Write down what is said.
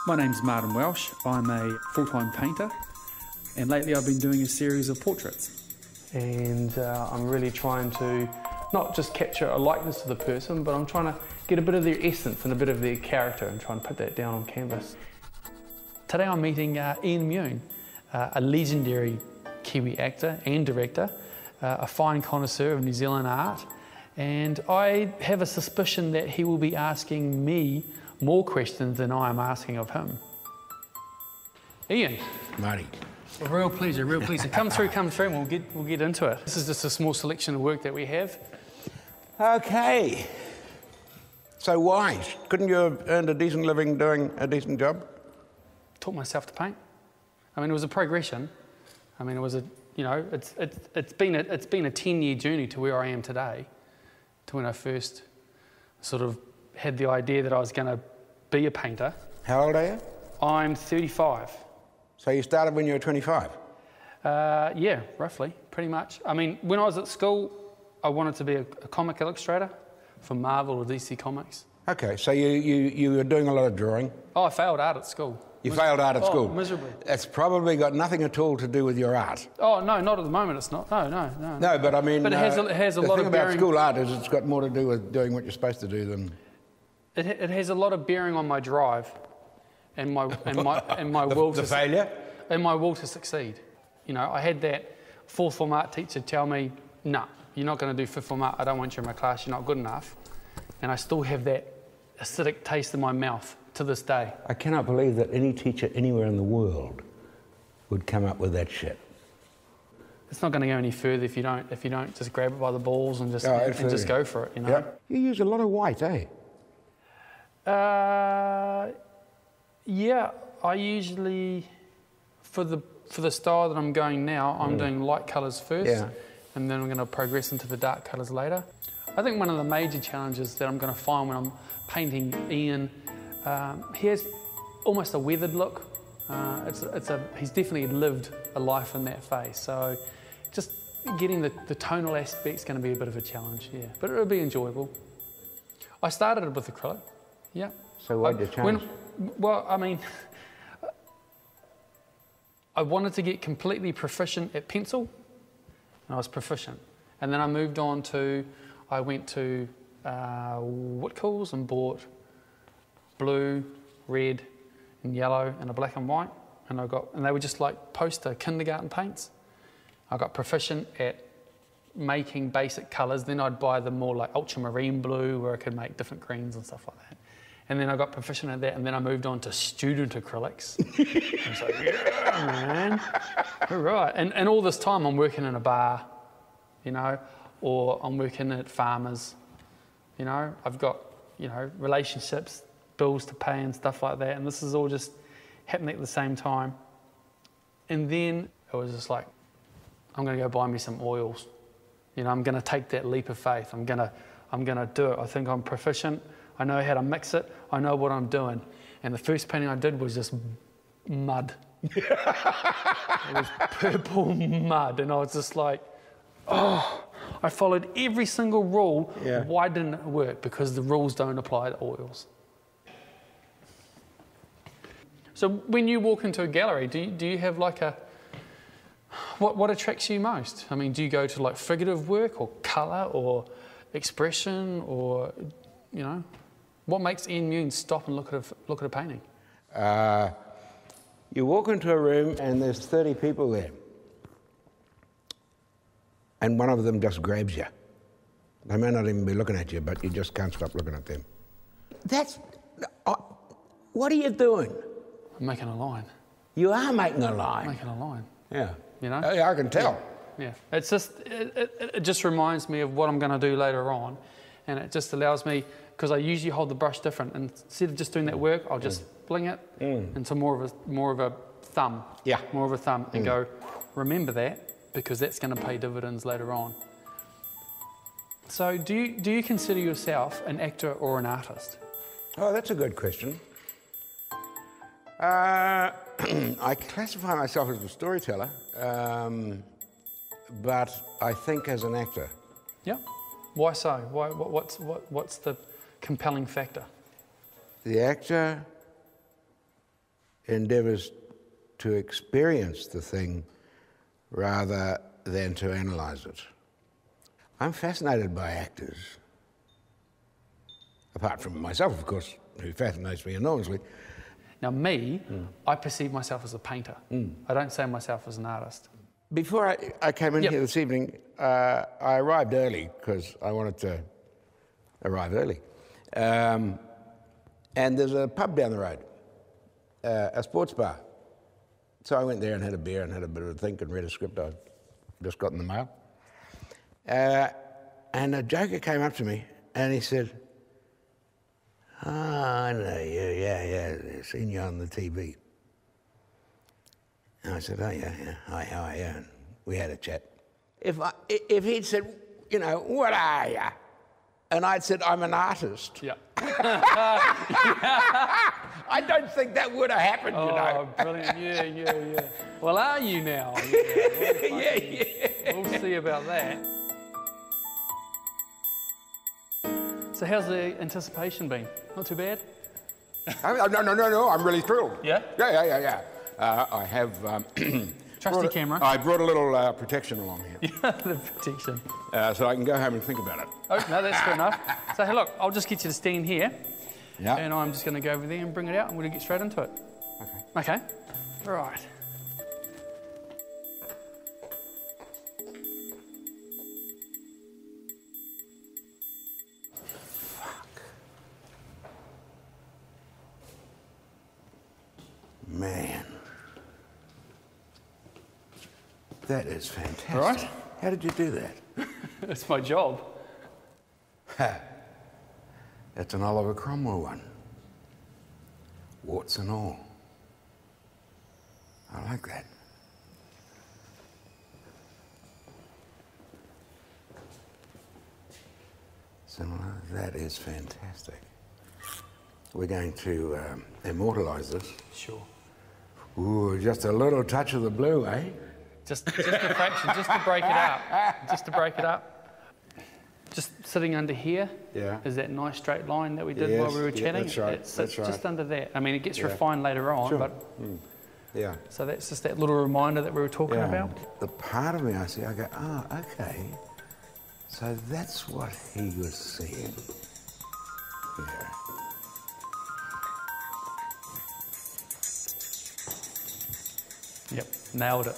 My name's Martin Welsh. I'm a full-time painter, and lately I've been doing a series of portraits. And I'm really trying to not just capture a likeness to the person, but I'm trying to get a bit of their essence and a bit of their character and try and put that down on canvas. Today I'm meeting Ian Mune, a legendary Kiwi actor and director, a fine connoisseur of New Zealand art, and I have a suspicion that he will be asking me more questions than I am asking of him. Ian. Marty. A real pleasure, real pleasure. Come through, and we'll get into it. This is just a small selection of work that we have. Okay. So why? Couldn't you have earned a decent living doing a decent job? Taught myself to paint. I mean, it was a progression. I mean, it was a, you know, it's been a 10-year journey to where I am today, to when I first sort of had the idea that I was going to be a painter. How old are you? I'm 35. So you started when you were 25? Yeah, roughly, pretty much. I mean, when I was at school, I wanted to be a comic illustrator for Marvel or DC Comics. Okay, so you were doing a lot of drawing? Oh, I failed art at school. You failed art at school? Miserably. It's probably got nothing at all to do with your art. Oh, no, not at the moment, it's not. No. No, but I mean, but it has a lot of bearing. The thing about school art is it's got more to do with doing what you're supposed to do than... It has a lot of bearing on my drive and my will to failure? And my will to succeed. You know, I had that fourth form art teacher tell me, "No, you're not going to do fifth form art. I don't want you in my class. You're not good enough." And I still have that acidic taste in my mouth to this day. I cannot believe that any teacher anywhere in the world would come up with that shit. It's not going to go any further if you don't just grab it by the balls and just go for it. You know. Yep. You use a lot of white, eh? Yeah, I usually, for the style that I'm going now, I'm doing light colours first, and then I'm going to progress into the dark colours later. I think one of the major challenges that I'm going to find when I'm painting Ian, he has almost a weathered look. He's definitely lived a life in that face, so just getting the tonal aspect is going to be a bit of a challenge, yeah, but it'll be enjoyable. I started with acrylic, yeah. So why'd you change? Well, I mean, I wanted to get completely proficient at pencil, and I was proficient. And then I moved on to, I went to Whitcoulls and bought blue, red, and yellow, and a black and white, and they were just like poster kindergarten paints. I got proficient at making basic colours, then I'd buy the more like ultramarine blue where I could make different greens and stuff like that. And then I got proficient at that, and then I moved on to student acrylics. I was like, yeah, man, all right. And all this time I'm working in a bar, you know, or I'm working at farmers, you know. I've got, you know, relationships, bills to pay and stuff like that, and this is all just happening at the same time. And then it was just like, I'm going to go buy me some oils. You know, I'm going to take that leap of faith. I'm going to do it. I think I'm proficient. I know how to mix it. I know what I'm doing. And the first painting I did was just mud. It was purple mud. And I was just like, oh, I followed every single rule. Yeah. Why didn't it work? Because the rules don't apply to oils. So when you walk into a gallery, do you have like a, what attracts you most? I mean, do you go to like figurative work or colour or expression or, you know? What makes Ian Mune stop and look at a painting? You walk into a room and there's 30 people there. And one of them just grabs you. They may not even be looking at you, but you just can't stop looking at them. What are you doing? I'm making a line. You are making a line? I'm making a line. Yeah. You know? Yeah, I can tell. Yeah. It's just, it just reminds me of what I'm going to do later on. And it just allows me, because I usually hold the brush different, and instead of just doing that work, I'll just fling it into more of a thumb. Yeah. More of a thumb, and go, remember that, because that's going to pay dividends later on. So do you consider yourself an actor or an artist? Oh, that's a good question. I classify myself as a storyteller, but I think as an actor. Yeah. Why so? What's the compelling factor? The actor endeavours to experience the thing rather than to analyse it. I'm fascinated by actors, apart from myself, of course, who fascinates me enormously. Now me, I perceive myself as a painter. I don't say myself as an artist. Before I came in Yep. here this evening, I arrived early because I wanted to arrive early. And there's a pub down the road, a sports bar. So I went there and had a beer and had a bit of a think and read a script I'd just got in the mail. And a joker came up to me and he said, "Oh, I know you, yeah, I've seen you on the TV." And I said, "Oh, yeah, hi, how are you?" And we had a chat. If he'd said, you know, "What are you?" and I'd said, "I'm an artist," Yeah. I don't think that would have happened, you know. Oh, brilliant. Yeah. Well, are you now? Yeah. We'll see about that. So how's the anticipation been? Not too bad? No, I'm really thrilled. Yeah? Yeah. I have... Trusty camera. I brought a little protection along here. The protection. So I can go home and think about it. Oh, no, that's fair enough. So, hey, look, I'll just get you to stand here. Yeah. And I'm just going to go over there and bring it out and we're going to get straight into it. Okay. Right. Man. That is fantastic. All right. How did you do that? That's my job. That's an Oliver Cromwell one. Warts and all. I like that. Similar. That is fantastic. We're going to immortalise this. Sure. Ooh, just a little touch of the blue, eh? Just a fraction, just to break it up. Just to break it up. Just sitting under here is that nice straight line that we did while we were chatting. That's right. It sits just under that. I mean, it gets refined later on, Sure. but Yeah. so that's just that little reminder that we were talking about. The part of me I see, I go, oh, okay. So that's what he was seeing. Yeah. Yep, nailed it.